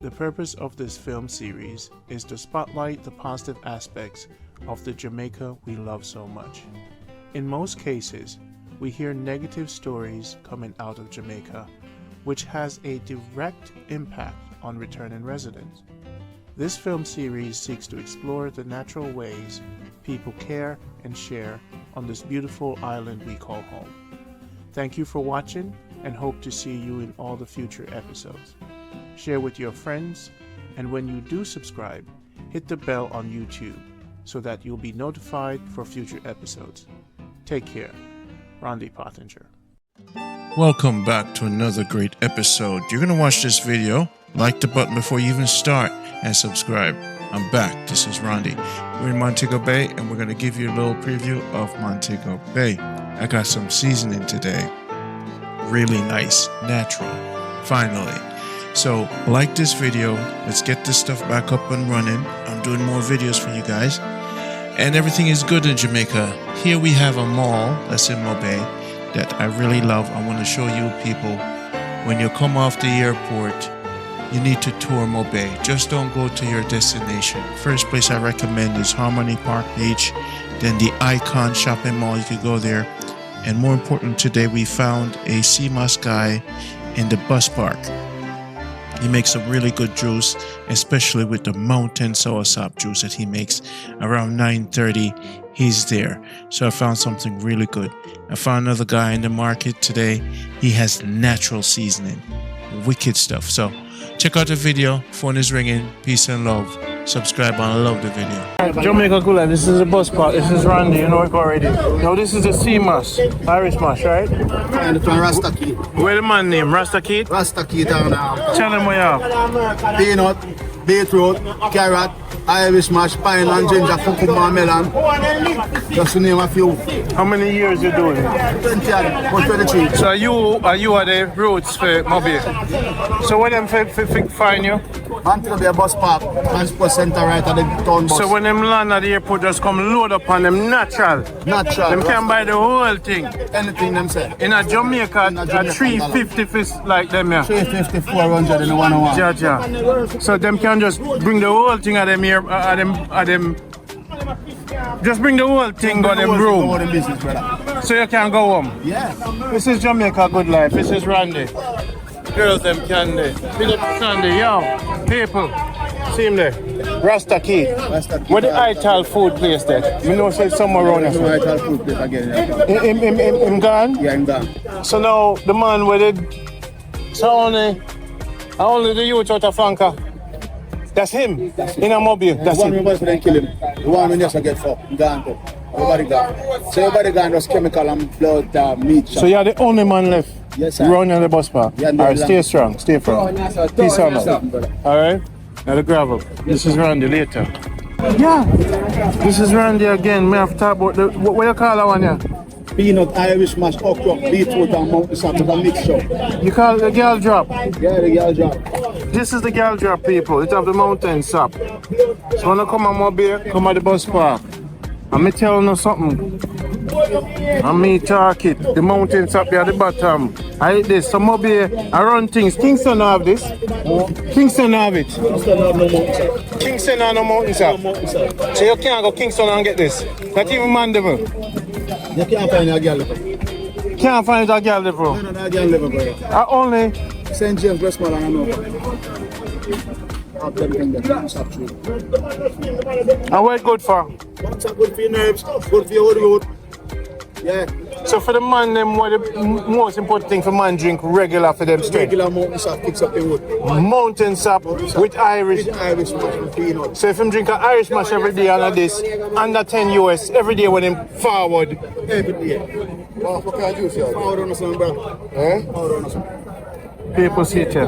The purpose of this film series is to spotlight the positive aspects of the Jamaica we love so much. In most cases, we hear negative stories coming out of Jamaica, which has a direct impact on returning residents. This film series seeks to explore the natural ways people care and share on this beautiful island we call home. Thank you for watching and hope to see you in all the future episodes. Share with your friends, and when you do subscribe, hit the bell on YouTube so that you'll be notified for future episodes. Take care. Randy Pottinger. Welcome back to another great episode. You're going to watch this video, like the button before you even start, and subscribe. I'm back. This is Randy. We're in Montego Bay, and we're going to give you a little preview of Montego Bay. I got some seasoning today. Really nice, natural, finally. So, like this video, let's get this stuff back up and running. I'm doing more videos for you guys. And everything is good in Jamaica. Here we have a mall that's in MoBay that I really love. I want to show you people, when you come off the airport, you need to tour MoBay. Just don't go to your destination. First place I recommend is Harmony Park Beach, then the Icon Shopping Mall. You could go there. And more important, today we found a Seamoss guy in the bus park. He makes some really good juice, especially with the Mountain Soursop juice that he makes around 9:30. He's there. So I found something really good. I found another guy in the market today. He has natural seasoning. Wicked stuff. So check out the video. Phone is ringing. Peace and love. Subscribe and I love the video. Jamaica Good Life. This is the bus park. This is Randy. You know it already. Now this is the Seamoss, Irish Moss, right? And it's from Rasta Key. Where the man name? Rasta Kid? Rasta Key down now. Tell him where you are. Peanut, beetroot, carrot, Irish mash, pine and ginger, cucumber, melon. Just to name a few. How many years you doing it? 20 and 23. So you are the roots for MoBay. So where them find you? Montego Bay bus park, transport center right at the town bus. So when them land at the airport, just come load up on them natural. Natural. Them can buy the whole thing. Anything them say. In a Jamaica, at 350 fish like them, yeah. 350, 400 in the 101. Ja. So them can just bring the whole thing at them here, at them. Just bring the whole thing on them room. Go to business, brother. So you can go home. Yeah. This is Jamaica Good Life. This is Randy. Girls them candy. Big up candy, yo. People. See him there. Rasta Kid. Where the Ital food place there? We know say somewhere around here. Ital food place again. Him gone? Yeah, I'm gone. So now the man with it. So only the youth out of Franca. That's him. In a MoBay. That's the one it. we couldn't kill him. The one we just get fucked. Gone too. Everybody gone. So everybody gone just chemical and blood, meat. So you're the only man left. Yes, sir. Running the bus park. Yeah, Alright, stay strong, stay firm. Peace out. Alright? Now the gravel. This is Randy later. Yeah. This is Randy again. May I have to talk about the what you call that one here? Peanut, Irish mash, okra, beetroot and Mountain Soursop with a mixture. You call it the girl drop. Yeah, the girl drop. This is the girl drop, people. It have the Mountain Soursop. So when I come on MoBay, come at the bus park. And me tell you something. And me talk it. The Mountain Soursop there at the bottom. I eat this. So MoBay, I run things. Kingston have this. Kingston have it. Kingston have no Mountain Soursop. So you can't go Kingston and get this. Not even Mandeville. You can't find a girl. Can't find a girl there, bro. No, a girl live, brother. I only. St. James, Westmoreland, I know. Everything that stop true. And what it good for? What's good for your nerves, good for your road. Yeah. So for the man, them what the most important thing for man drink regular for them straight. Regular Mountain Soursop kicks up the wood. Mountain Soursop with Irish. With Irish mash and peanut. So if him drink an Irish mash every day and this under 10 US every day when him forward. Every day. What can I do for you? Forward on something, bro. Eh? Forward on something. People see it here.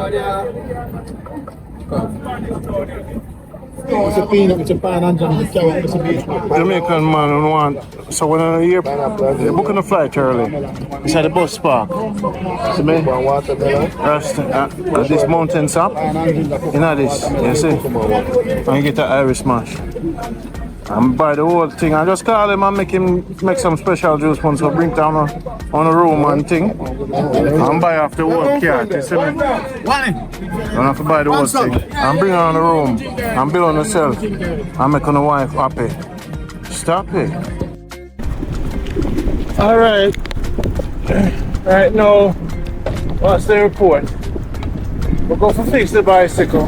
It's a peanut, it's a pan and it's a carrot, it's a beetroot. Jamaican man don't want. So when I hear they're booking a flight early, it's at the bus park. See me? That's this Mountain Soursop. You know this, you see? And you get the Irish mash. I'm buy the whole thing. I just call him and make some special juice once we bring down on a room and thing. I'm buy off the whole cart, you see me? I have to buy the whole thing. I'm bring on the room. I'm build on myself. I'm making the wife happy. Stop it. Alright. Right now, what's the report? We'll go for fix the bicycle.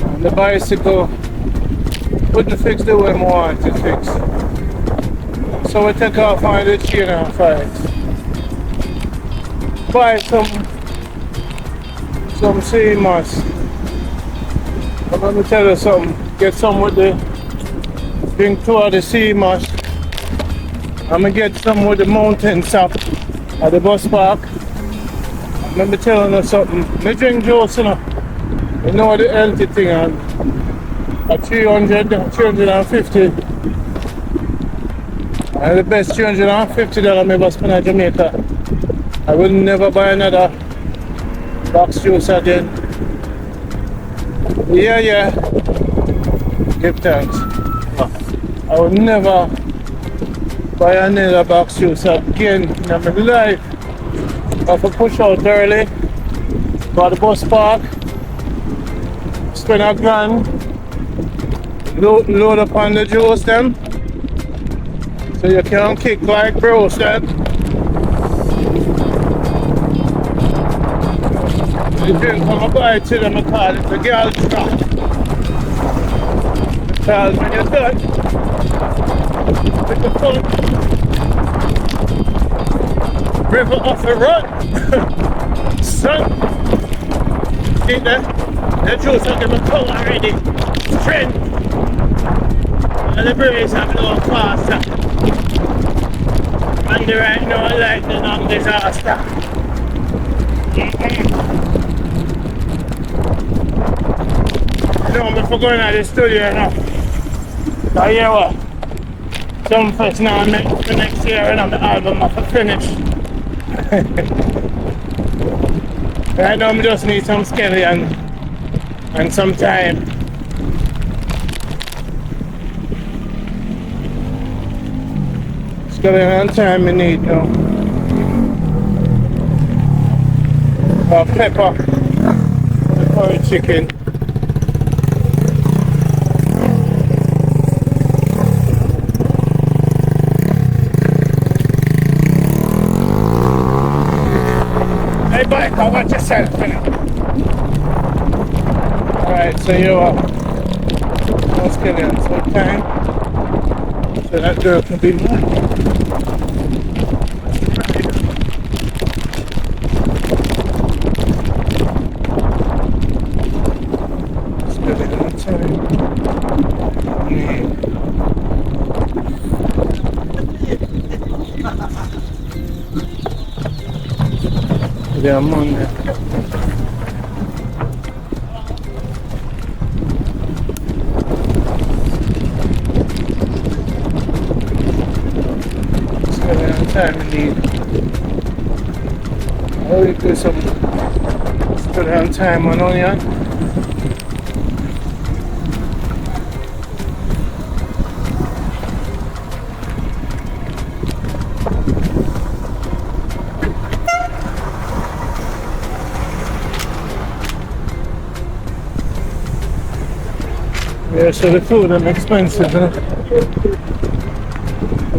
And the bicycle wouldn't fix the way I want to fix. So we take off on the chain and fight. Buy some Seamoss. I'm gonna tell you something. Get some with the drink two of the Seamoss. I'm gonna get some with the Mountain Soursop at the bus park. Let me tell you something. Me drink juice, you know. You know the healthy thing and at 350. And the best $350 I ever spent in Jamaica. I will never buy another box juice again. Yeah. Give thanks. I will never buy another box juice again in my life. I have to push out early, go to the bus park, spend $1,000, load up on the juice them, so you can kick like bros then. The drink when I buy it to them, I call it the girl trap. Because when you're done with the fun, river off the run. Son, see that? The juice will give me color already. Strength. And the breeze have no faster. And the right now lightning on disaster. No, before going to the studio now. So yeah, what? Some first now for next year and on the album I have to finish. Right now I just need some skelly and some time. Skelly and time I need now. Pepper, the curry chicken. Hey bike, I want yourself, you know. Alright, so you let's get in some time. So that girl can be mine. Let's get in on time. Yeah, Monday. Time we need. I will do some put on time on onion. Yeah, so the food is expensive, huh?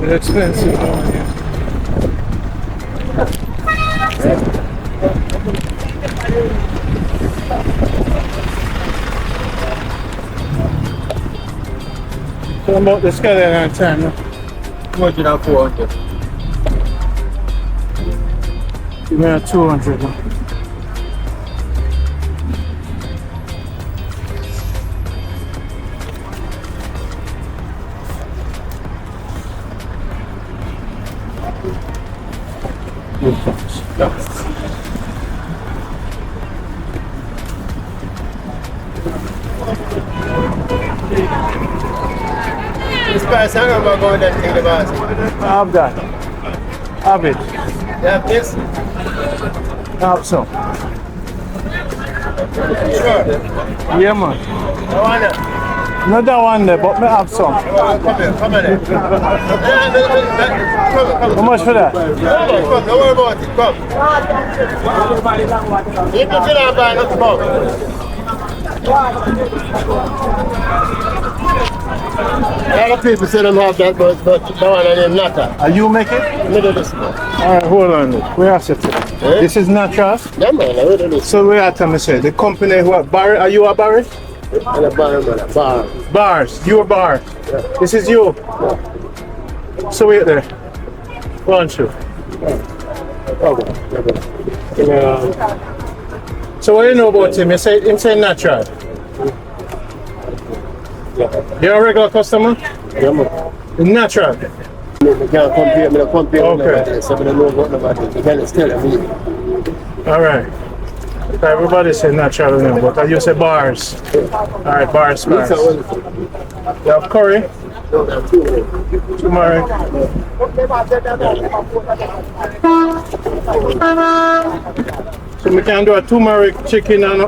It's expensive on here. So I'm about to schedule on time now. What did I 400? Give me a 200 now. This person I'm going to take the bus. Have that. Have it. You have this? Have some. Sure. Yeah, man. I want it. Not that one there, but me have some. Come here. How much for that? Come, don't worry about it, come. You can sit down by us, come. A lot of people say them have that, but that one and them not that. Are you make it? Middle of this one. Alright, hold on. Where are you? This is natural. Yeah, man, I heard of this. So where are you say? The company who are Barry? Are you a Barry? And a bar, man, a bar. Bars. You a bar. Yeah. This is you. So wait there. Go on, shoot. So what do you know about him? You say him say natural. You're a regular customer? Yeah, man. Natural. I can't compare, Okay. so I don't know what about it. You can still me. Alright. Everybody say natural now, but you say bars. Alright, bars. You have curry? Turmeric. So we can do a turmeric chicken and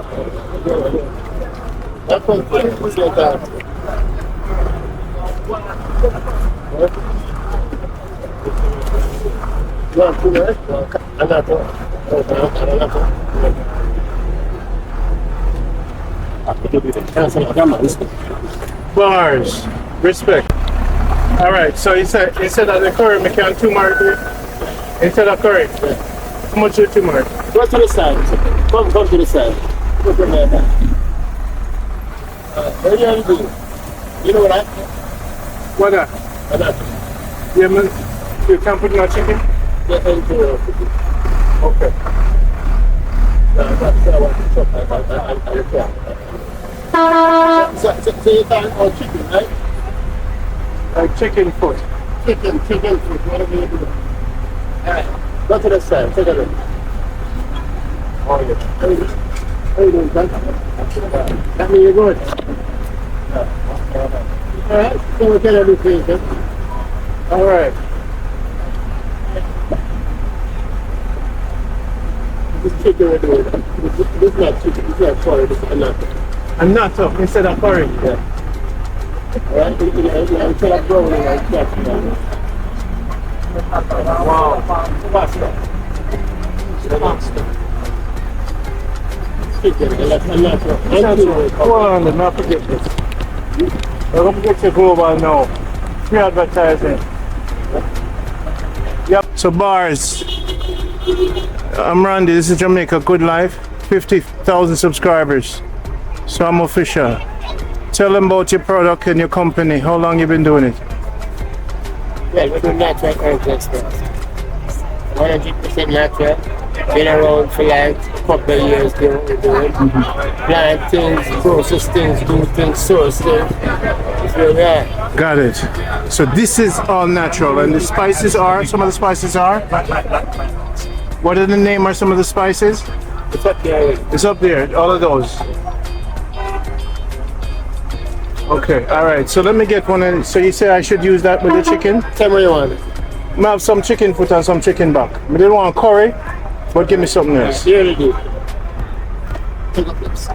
bars. Respect. Alright, so he said instead of the curry, we can turmeric instead of curry. How much is turmeric? Go to the side. Come to the side. Go to the side. What do you do? You know what What that? Yeah, man. You can put in a chicken? Get into Okay. So you can chicken, right? Like chicken foot. Chicken food, whatever you do. Alright, go to the side, take a look. Oh, yeah. How you doing, son? That means you're good. Alright, so we can do things, huh? Alright. This chicken we're doing, this is not chicken, this is not curry, this is another. And natto instead of curry. Yeah. Alright, instead of browning, like that. Wow. Pasta. Chicken, that's another. Hold on, let's not forget this. We're going to get you global now. Free advertising. Yep. So bars. I'm Randy, this is Jamaica Good Life. 50,000 subscribers. So I'm official. Tell them about your product and your company. How long you been doing it? Well, we're doing natural herb extracts. 100% natural. Been around for like a couple of years doing what we're doing. Plant things, process things, do things, source things. That's where we are. Got it. So this is all natural and the spices are, some of the spices are? What are the name of some of the spices? It's up there. It's up there, all of those. Okay, alright, so let me get one. So you say I should use that with the chicken? Tell me what you want. I have some chicken foot and some chicken back. I didn't want curry, but give me something else. Here you do. Take a piece.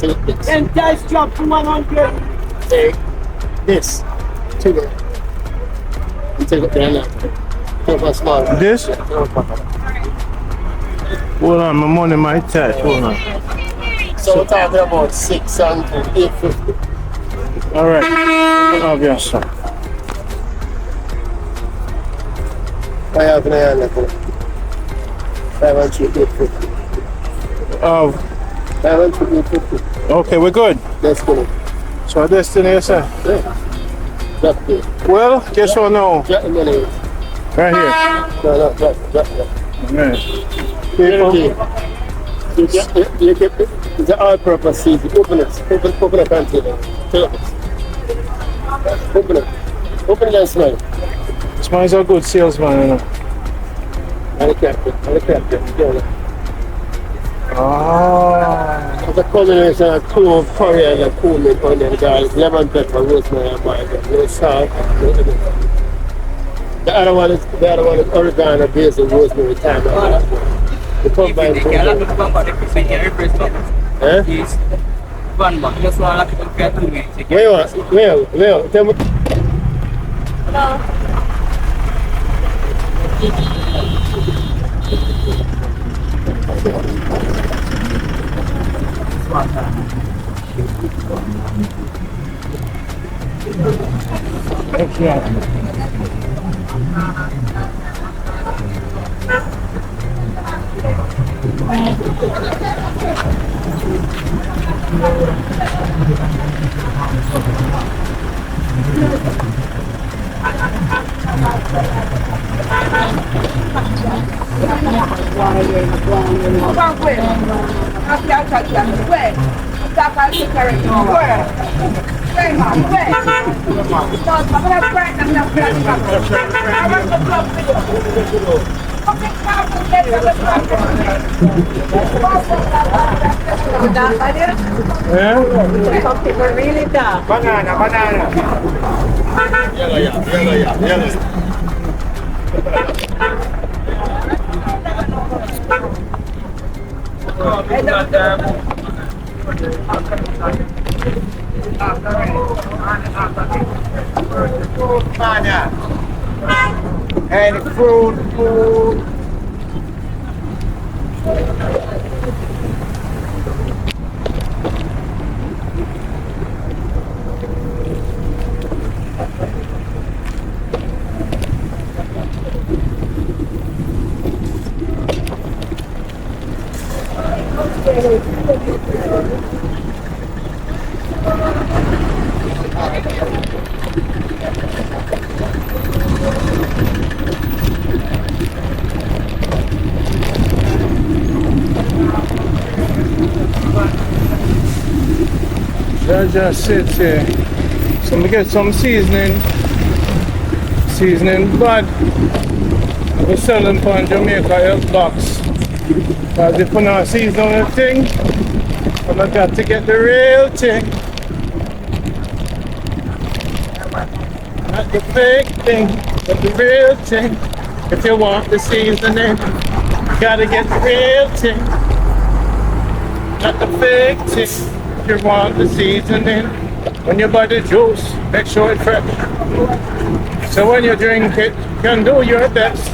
Take a piece. And dice drop to 100. Take this. Take it. You take it there now. Take a small. This? Yeah, take a small. Hold on, my money might touch. Hold on. So we're talking about 600 to 850. Alright, I'll have some. I have an eye on that. 500 to 850. Oh, 500 to 850. okay, we're good. That's good. So our destination, sir. Yeah. Drop it. Well, guess what now? Drop the money. Right here. No, drop. Right. People. People. You get it. It's an all-purpose season. Open it. Open the container. Take it. Open it. Open it and smell. Smile's a good salesman, you know. And the captain. Yeah. Ah. It's a combination of clove, coriander, cumin, onion, garlic, lemon pepper, rosemary, and marjoram. No salt. The other one is oregano, basil, rosemary, thyme. The combined. One back. Just want to get to me. Where? Tell me. Really dark. Banana. Yellow. And food. Just sit here. So we get some seasoning, but we sell them on Jamaica health box. Because if we're not seasoning the thing, we got to get the real thing. Not the fake thing, but the real thing. If you want the seasoning, you gotta get the real thing. Not the fake thing. If you want the seasoning, when you buy the juice, make sure it's fresh. So when you drink it, you can do your best.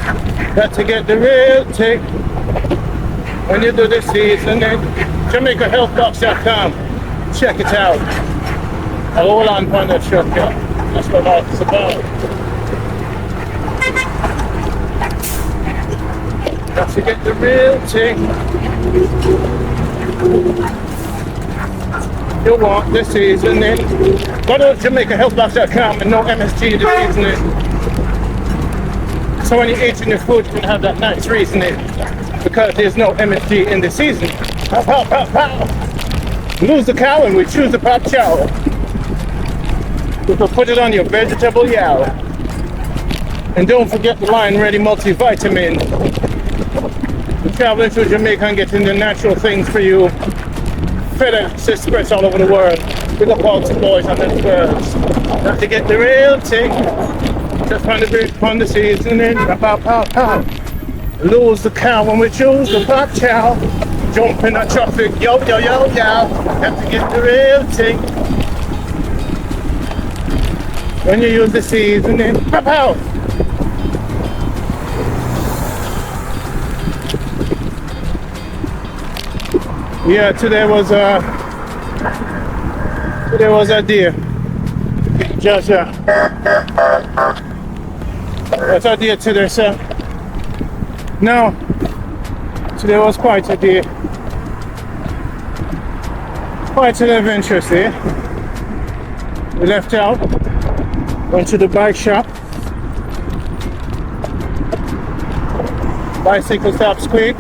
Got to get the real thing. When you do the seasoning, JamaicaHealthBox.com. Check it out. I'll hold on for that shop, yeah. That's what it's about. Got to get the real thing. You want the seasoning. Go to JamaicaHealthBox.com and no MSG the seasoning. So when you're eating your food, you can have that nice reasoning because there's no MSG in the seasoning. Pow. Lose the cow and we choose the pop chow. You can put it on your vegetable yow. And don't forget the Lion Ready multivitamin. We're traveling through Jamaica and getting the natural things for you. FedEx Express all over the world. Big up all the boys and the girls. Have to get the real thing. Just on the seasoning. Pow. Lose the cow when we choose the pop chow. Jump in the traffic. Yo. Have to get the real thing. When you use the seasoning. Pow. Yeah, today was a deer. Just what's our deer today, sir? No, today was quite a day. Quite an adventurous day. We left out, went to the bike shop. Bicycle stops quick.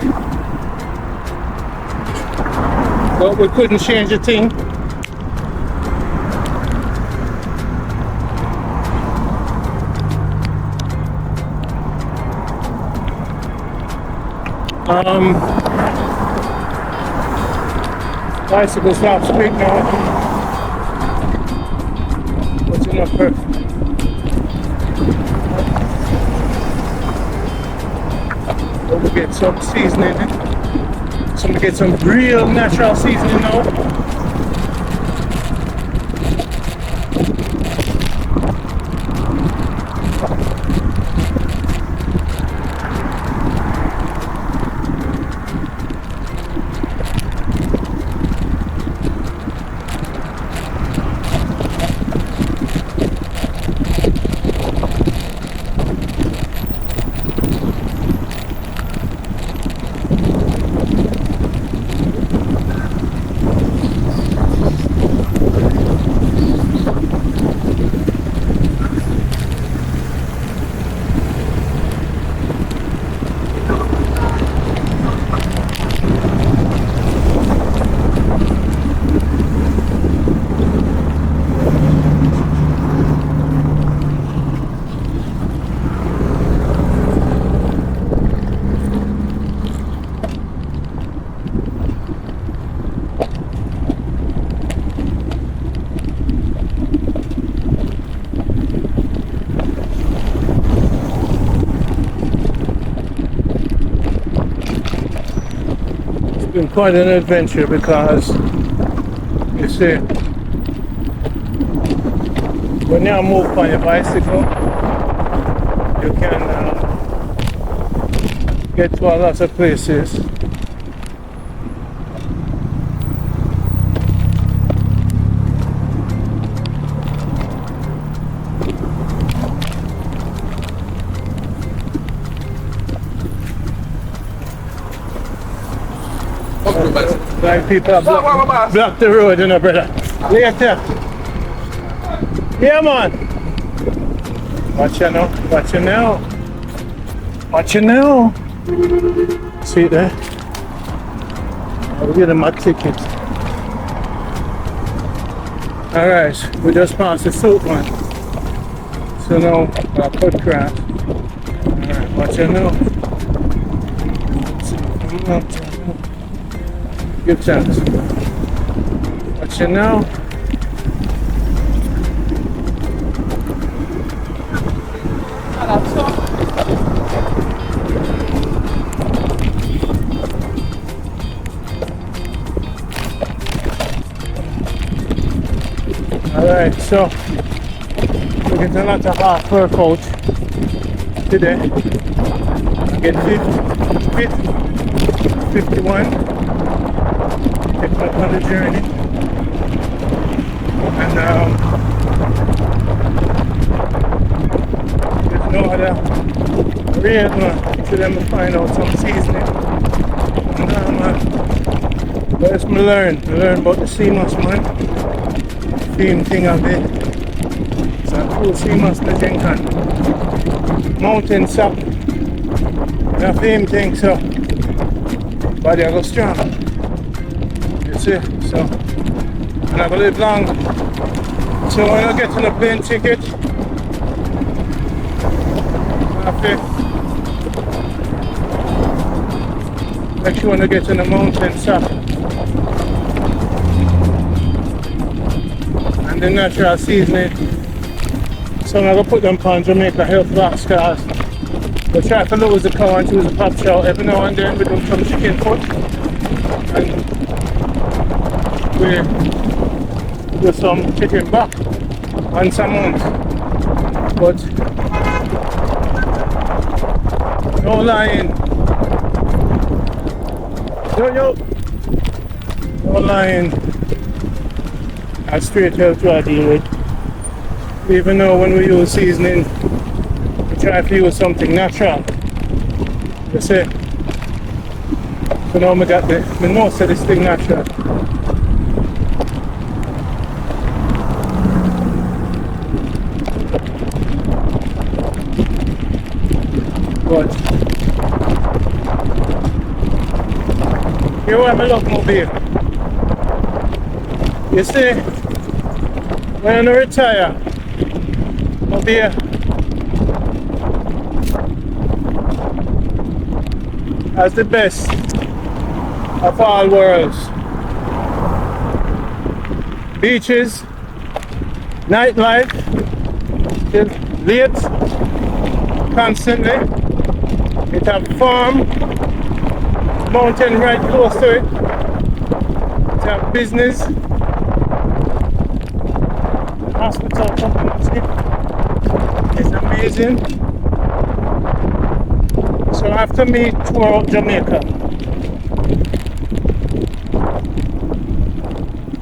But we couldn't change a thing. Bicycle stops quick now. What's enough for? We'll get some seasoning. So we get some real natural seasoning now. been quite an adventure because you see, when you move on your bicycle, you can get to a lot of places. Like people block the road, you know, brother. Later. Yeah, man. Watch you now. Watch you now. Watch you now. See it there? I'll give them my ticket. Alright, we just passed the soup one. So now I'll cut grass. Alright, watch you now. Good chance. Watch you now. Alright, so we get a lot of hard fur coat today. I get 51. Take up on the journey. And there's no other real one to them to find out some seasoning. And what else I learn about the Seamoss, man. Same thing of it. It's a cool Seamoss Jamaican. Mountain Soursop. The same thing, so body I go strong. You see, so and I go live long. So when I get on a plane ticket, I make sure when I get on the Mountain Soursop. The natural seasoning. So I'm going to put them on Jamaica health box cars. We try to lose the cow and choose a pop chow. Every now and then we do some chicken foot. And we do some chicken back and some months. But no lying. No lying. A straight health I deal with. Even though when we use seasoning, we try to use something natural. You see? So now I got the nose of this thing natural. But here where I love MoBay. You see? When I retire, MoBay as the best of all worlds. Beaches, nightlife, till late, constantly. It have farm, mountain right close to it. It have business. Hospital company is amazing. So after me tour out Jamaica,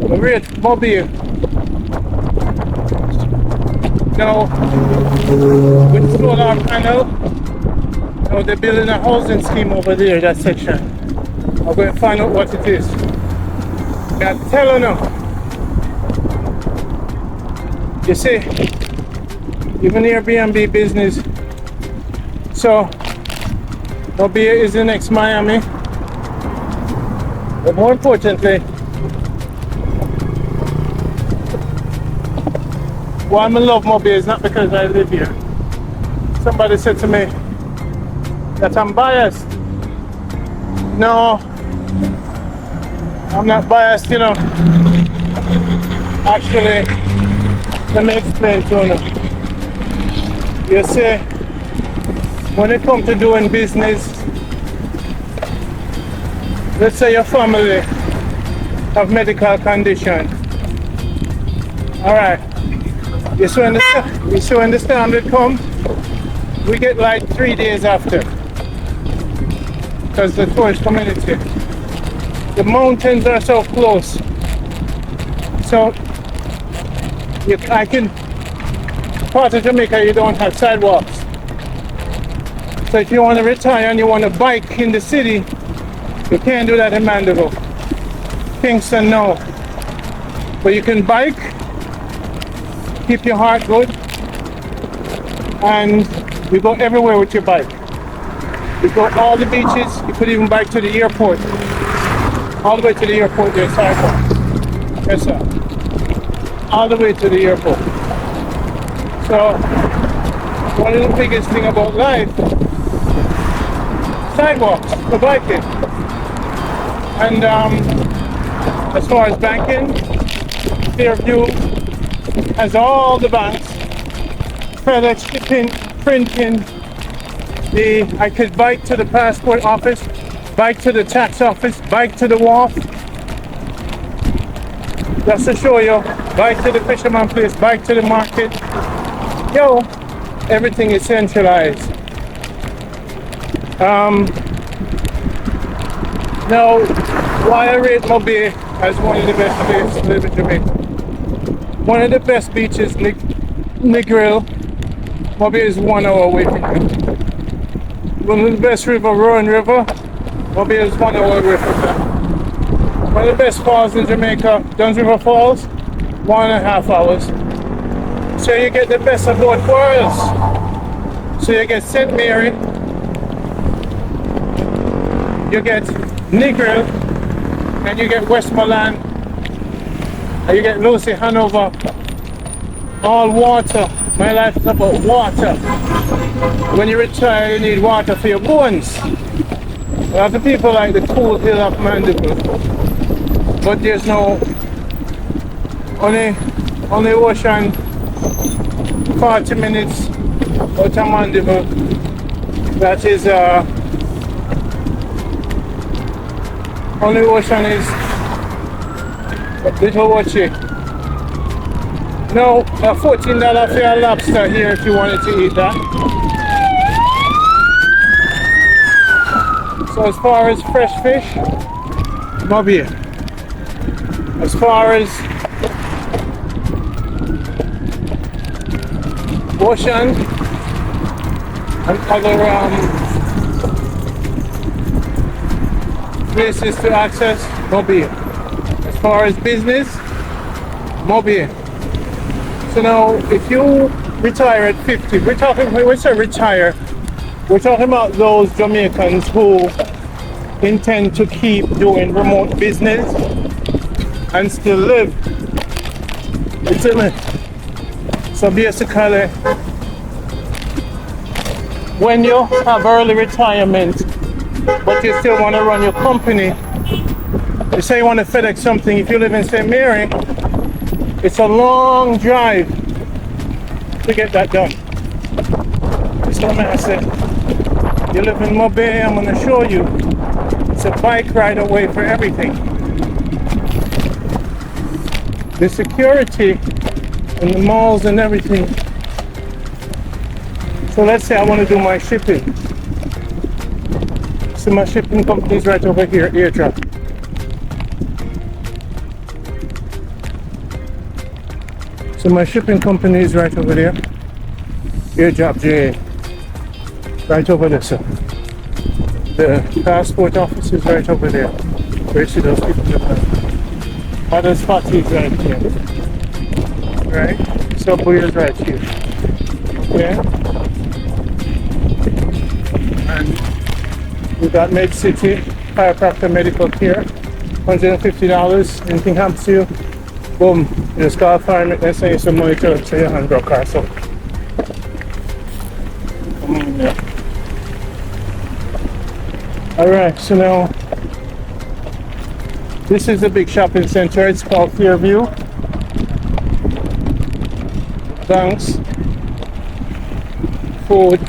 we rate MoBay. Now with solar panel, now they're building a housing scheme over there, that section. I'm going to find out what it is. I'm telling you. You see, even Airbnb business. So, MoBay is the next Miami. But more importantly, why I love MoBay is not because I live here. Somebody said to me that I'm biased. No, I'm not biased, you know. Actually, let me explain to you. You see, when it comes to doing business, let's say your family have medical condition. All right. You see when the standard come, we get like 3 days after. Because the tourist community, the mountains are so close. So part of Jamaica you don't have sidewalks. So if you want to retire and you want to bike in the city, you can't do that in Montego. Kingston, no. But you can bike, keep your heart good, and you go everywhere with your bike. You go all the beaches, you could even bike to the airport. All the way to the airport, there's sidewalks. Yes, sir. All the way to the airport. So, one of the biggest things about life, sidewalks for biking. And as far as banking, Fairview has all the banks, FedEx shipping, printing. I could bike to the passport office, bike to the tax office, bike to the wharf. Just to show you, bike to the fisherman place, bike to the market. Yo, everything is centralized. Now, why I rate MoBay as one of the best places to live in Jamaica. One of the best beaches, Negril. MoBay is 1 hour away from here. One of the best river, Rowan River. MoBay is 1 hour away from there. One of the best falls in Jamaica, Duns River Falls, 1.5 hours. So you get the best of both worlds. So you get St. Mary, you get Negril, and you get Westmoreland, and you get Lucy, Hanover, all water. My life is about water. When you retire, you need water for your bones. A lot of people like the cool hill of Montego, but there's no only ocean 40 minutes out of Montego. That is only ocean is Little Watchy. No, $14 for a lobster here if you wanted to eat that. So as far as fresh fish, MoBay. As far as ocean and other places to access, MoBay. As far as business, MoBay. So now, if you retire at 50, when we say retire, we're talking about those Jamaicans who intend to keep doing remote business and still live. So basically, when you have early retirement, but you still want to run your company, you say you want to FedEx something, if you live in St. Mary, it's a long drive to get that done. So I said, you live in MoBay, I'm going to show you. It's a bike ride away for everything. The security and the malls and everything. So let's say I want to do my shipping. So my shipping company is right over here, airdrop. So my shipping company is right over there. Airdrop J. Right over there, sir. The passport office is right over there. Where you see those people live. Other spot is right here. Right? Subway is right here. Yeah. And we got Med City, chiropractor medical care, $150. Anything happens to you, boom, you just call fireman and send you some money to your hand broke car. So yeah. Alright, so now this is a big shopping center. It's called Fairview. Banks, food,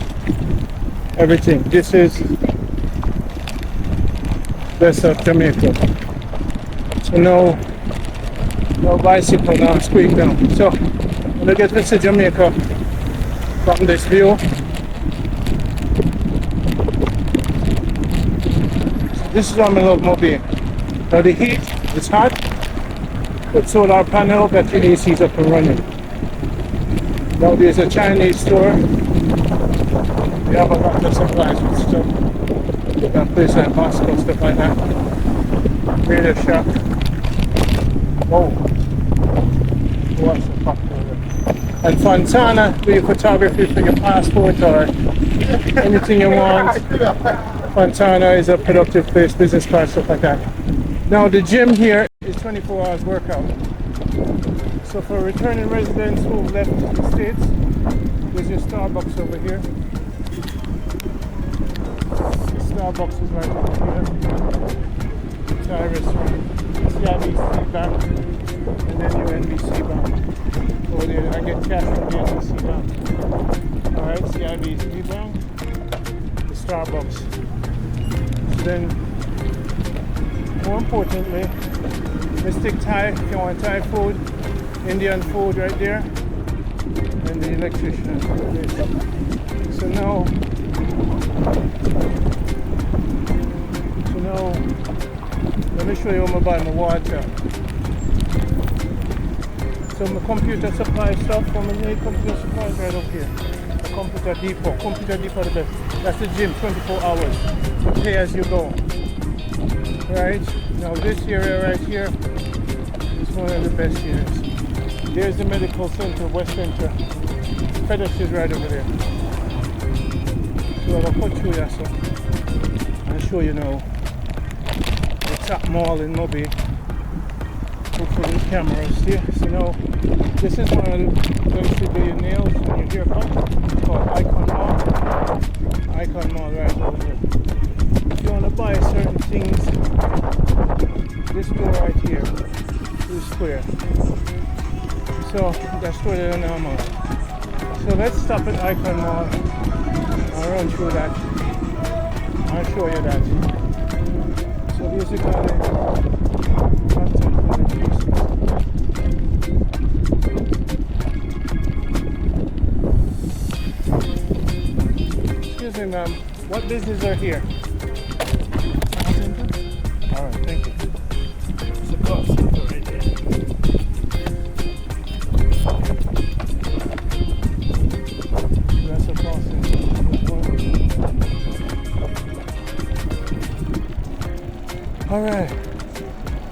everything. This is best of Jamaica. So no bicycle now, squeak down. So I'm gonna get to see Jamaica from this view. This is why I love MoBay. Now the heat, it's hot, but solar panel got the ACs up and running. Now there's a Chinese store. They have a lot of supplies with stuff. You can place like Moscow, stuff like that. Radio shop. Whoa. What's the fuck over? And Fontana, do your photography for your passport or anything you want. Fontana is a productive place, business card, stuff like that. Now the gym here is 24 hours workout. So for returning residents who left the States, there's your Starbucks over here. The Starbucks is right over here. Thai restaurant, CIBC Bank, and then your NBC Bank. Over there, I get cash from the NBC Bank. Alright, CIBC Bank, the Starbucks. So then, more importantly, Mystic Thai, if you want Thai food, Indian food right there, and the electrician. So now, let me show you how I buy my water. So my computer supply stuff from my main computer supplies right up here. The computer depot the best. That's the gym, 24 hours. You pay as you go. Right? Now this area right here is one of the best areas. There's the medical center, West Center. FedEx is right over there. So I'll put you here, so I'll show you now the top mall in MoBay. Hopefully the camera is here. So now this is one of the places to do your nails and your haircut. It's called Icon Mall right over there. If you want to buy certain things, this store right here is square. So that's where they're normal. So let's stop at Icon Mall. I'll run through that. I'll show you that. So there's a garden. Excuse me, ma'am. What business are here? Alright, thank you. It's a call center right there. That's a call center. Alright.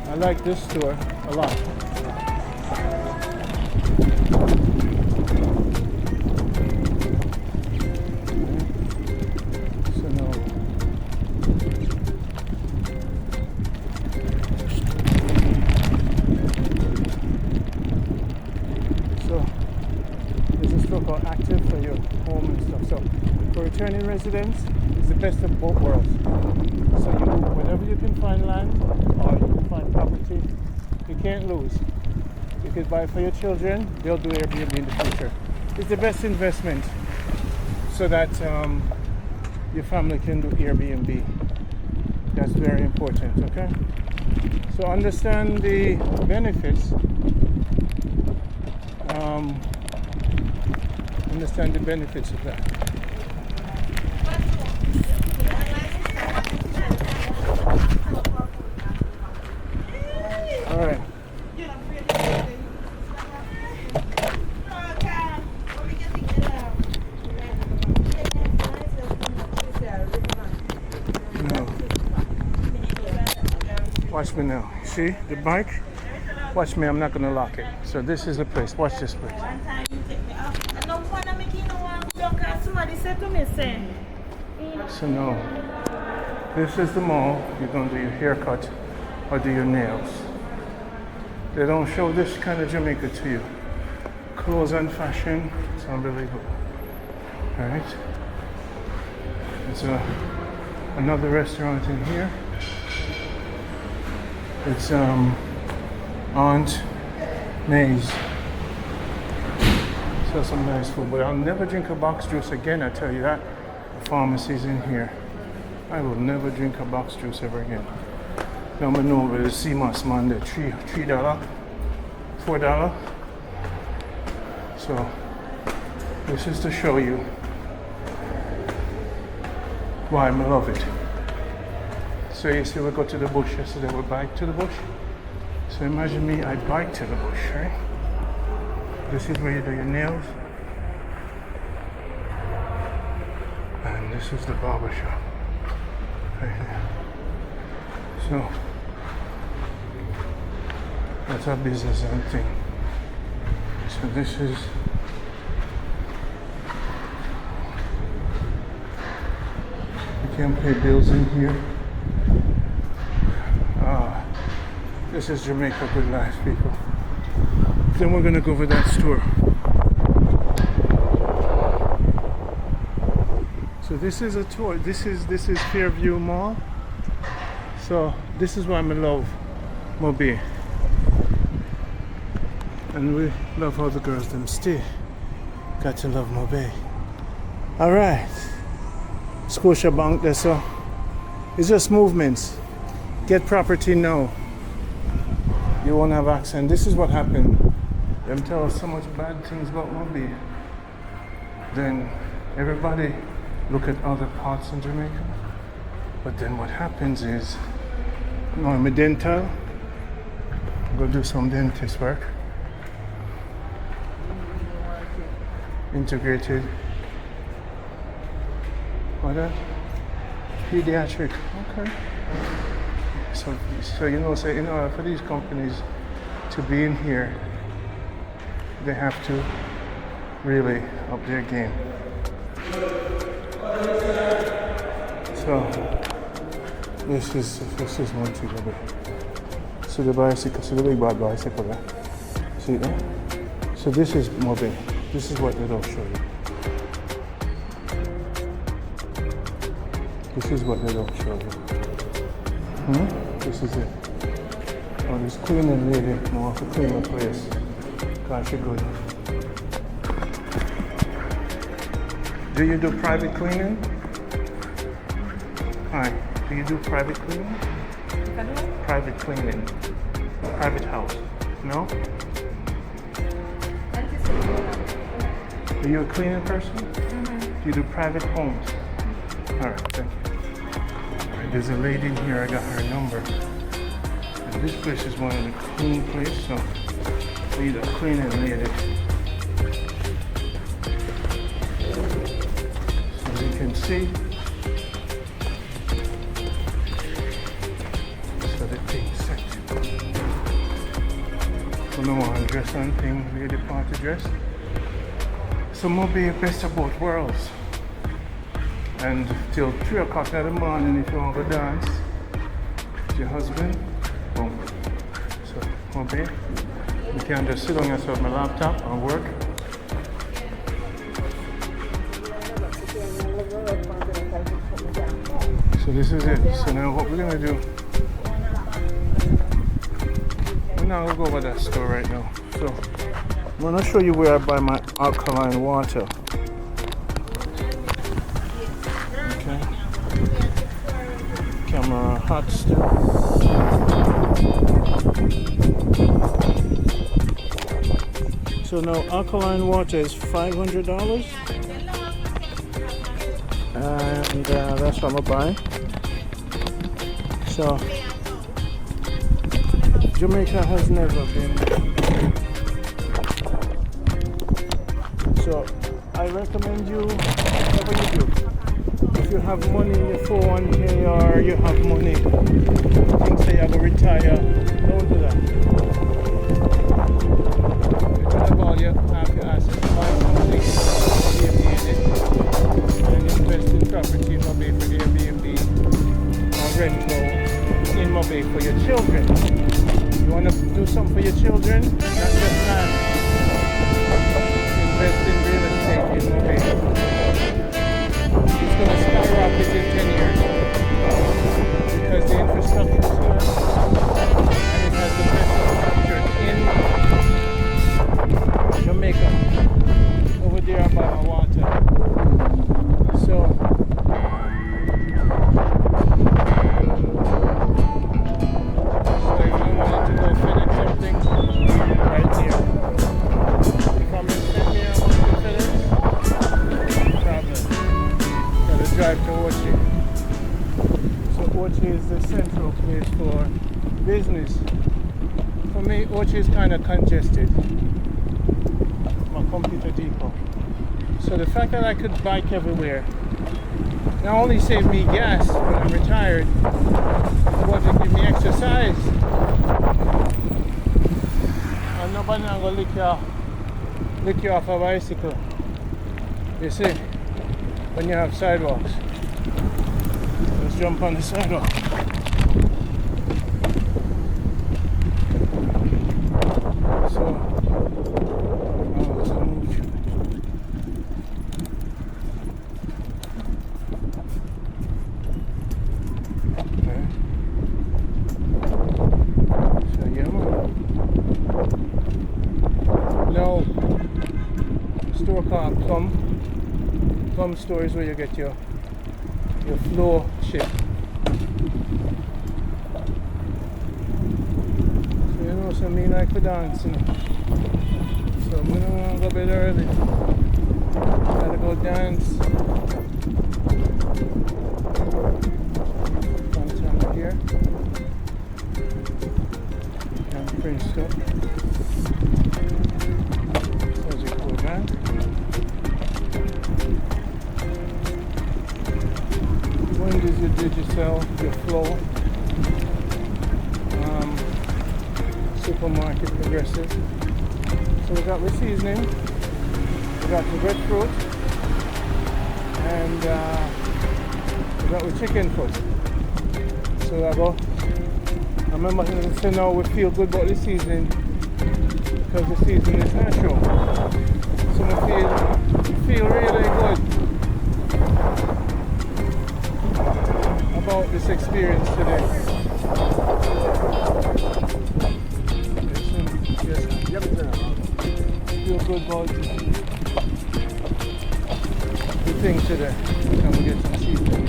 I like this store a lot. Returning residents is the best of both worlds. So whenever you can find land or you can find property, you can't lose. You could buy for your children, they'll do Airbnb in the future. It's the best investment so that your family can do Airbnb. That's very important, okay? So understand the benefits. Understand the benefits of that. All right. No. Watch me now. See the bike? Watch me. I'm not gonna lock it. So this is the place. Watch this place. So no. This is the mall. You're gonna do your haircut or do your nails. They don't show this kind of Jamaica to you. Clothes and fashion, it's unbelievable. Alright? There's another restaurant in here. It's Aunt May's. So some nice food, but I'll never drink a box juice again, I tell you that. The pharmacy's in here. I will never drink a box juice ever again. Now I know where the Seamoss man there, $3, $4. So this is to show you why I love it. So you see we go to the bush yesterday, we bike to the bush. So imagine me, I bike to the bush, right? This is where you do your nails. And this is the barber shop. Right here. So that's our business and thing. So this is you can pay bills in here. This is Jamaica Good Life, people. Then we're gonna go over that store. So this is a tour. This is Fairview Mall. So this is why I love MoBay. And we love how the girls them stay. Got to love MoBay. Alright. Scotiabank there, so it's just movements. Get property now. You won't have accent. This is what happened. Them tell us so much bad things about MoBay. Then everybody look at other parts in Jamaica. But then what happens is, you know, I'm a dental. I'm gonna do some dentist work. Integrated. What that? Pediatric. Okay. So you know, for these companies to be in here, they have to really up their game. So this is Montego Bay. So the bicycle, so the big bad bicycle there. See it there? So this is MoBay. This is what they don't show you. This is what they don't show you. This is it. Oh, this cleaning lady wants to clean the place. Gosh, you're good. Do you do private cleaning? Hi. Do you do private cleaning? Private cleaning. Private house. No? Are you a cleaning person? Do you do private homes? Alright, thank you. Alright, there's a lady in here, I got her number. And this place is one of the clean places, so I need a cleaning lady. So you can see. So the thing set. So no one dress on thing, lady party dress. So MoBay best of both worlds. And till 3 o'clock in the morning, if you want to go dance with your husband, boom. So MoBay, you can just sit on yourself my laptop and work. So this is it. So now what we're gonna do, we're now gonna go over that store right now. So I'm gonna show you where I buy my alkaline water. Okay. Camera hot still. So now alkaline water is $500, and that's what I'm gonna buy. So Jamaica has never been. So I recommend you, whatever you do, if you have money in your 401k or you have money, think say you're going to retire, don't do that. First of all, you have to ask to buy something, and invest in property in MoBay for Airbnb or rental in MoBay for your children. You want to do something for your children, not just land. Invest in real estate in MoBay. It's going to skyrocket in 10 years because the infrastructure is good and it has the best infrastructure in Jamaica over there by my water. So drive to Ochi. So Ochi is the central place for business. For me, Ochi is kind of congested. My computer depot. So the fact that I could bike everywhere not only saved me gas when I'm retired, but it give me exercise. And nobody not gonna lick you off a bicycle. You see, when you have sidewalks. Let's jump on the sidewalk. Plum store is where you get your floor ship. So you know, so me like to dance, you know. So I don't want to go bed early. Gotta go dance. One time here. And print stuff. That's a cool man. When does your Digicel, your flow, supermarket progressive. So we got the seasoning, we got the breadfruit, and we got the chicken foot. So I remember saying now we feel good about the seasoning because the seasoning is natural. So we feel really good about this experience today. Yes, feel good about the thing today. Can we get some seasoning?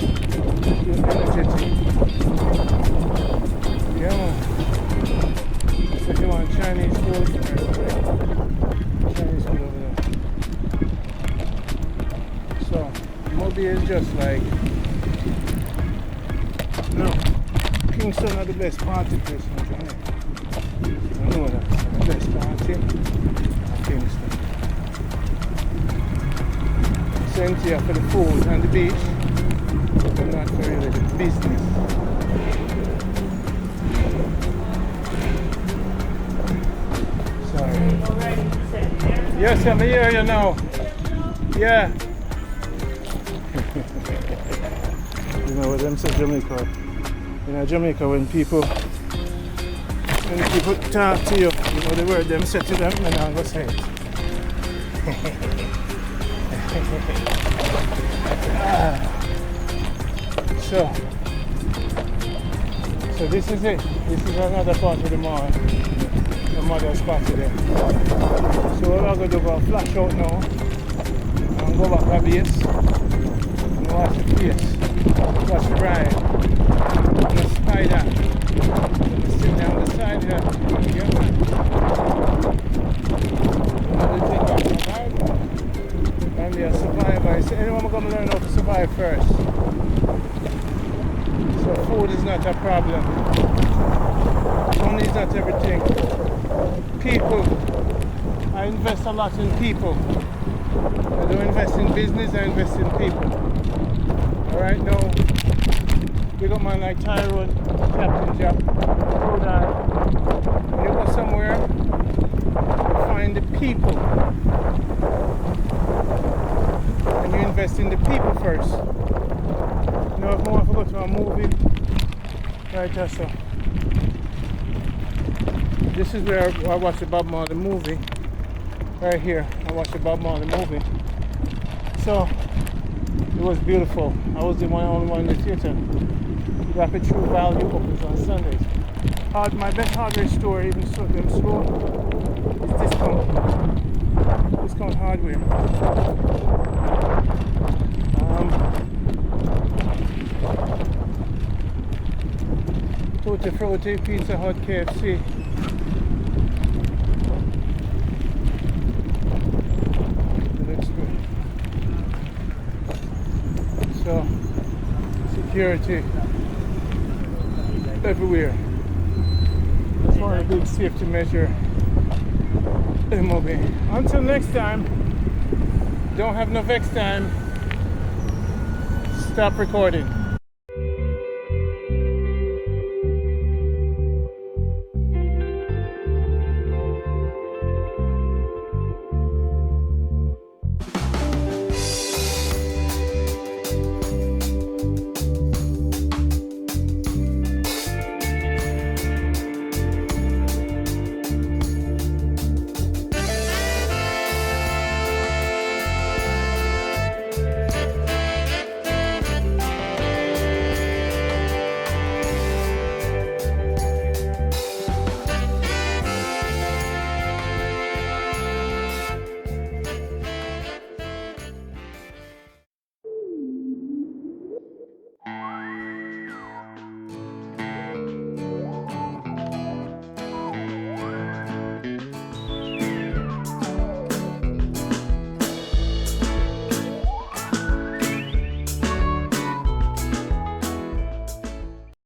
Feel energetic. Yeah, man. So if you want Chinese food, Chinese food over there. So, MoBay is just like, no, Kingston are the best party place in Jamaica. I know that. The best party in Kingston. Same here for the food and the beach, but not for really the business. Sorry. Yes, I'm here, you know. Yeah. You know what them say Jamaica. You know Jamaica when people talk to you, you know the word them say to them, and I'm gonna say it. So this is it. This is another part of the mall. The mother spot today. So what I'm gonna do, go flash out now and go back to base and wash the face. Watch the ride. The spider. I'm sitting down the side here. Yeah, man. Another thing about my garden. I'm a survivor. I say, anyone going to learn how to survive first? So food is not a problem. Money is not everything. People. I invest a lot in people. I don't invest in business, I invest in people. Alright, now, we got man like Tyrone, Captain Jack, Road on. When you go somewhere, you find the people. And you invest in the people first. You know, if I want to go to a movie, right, so. This is where I watched the Bob Marley movie. Right here, I watched the Bob Marley movie. So, it was beautiful. I was the only one in the theater. Rapid True Value opens on Sundays. My best hardware store, even so them slow, is Discount Hardware. Tutti Frutti, Pizza Hut, KFC. It looks good. So security everywhere. That's one of the big safety measures in MoBay. Until next time, don't have no vex time. Stop recording.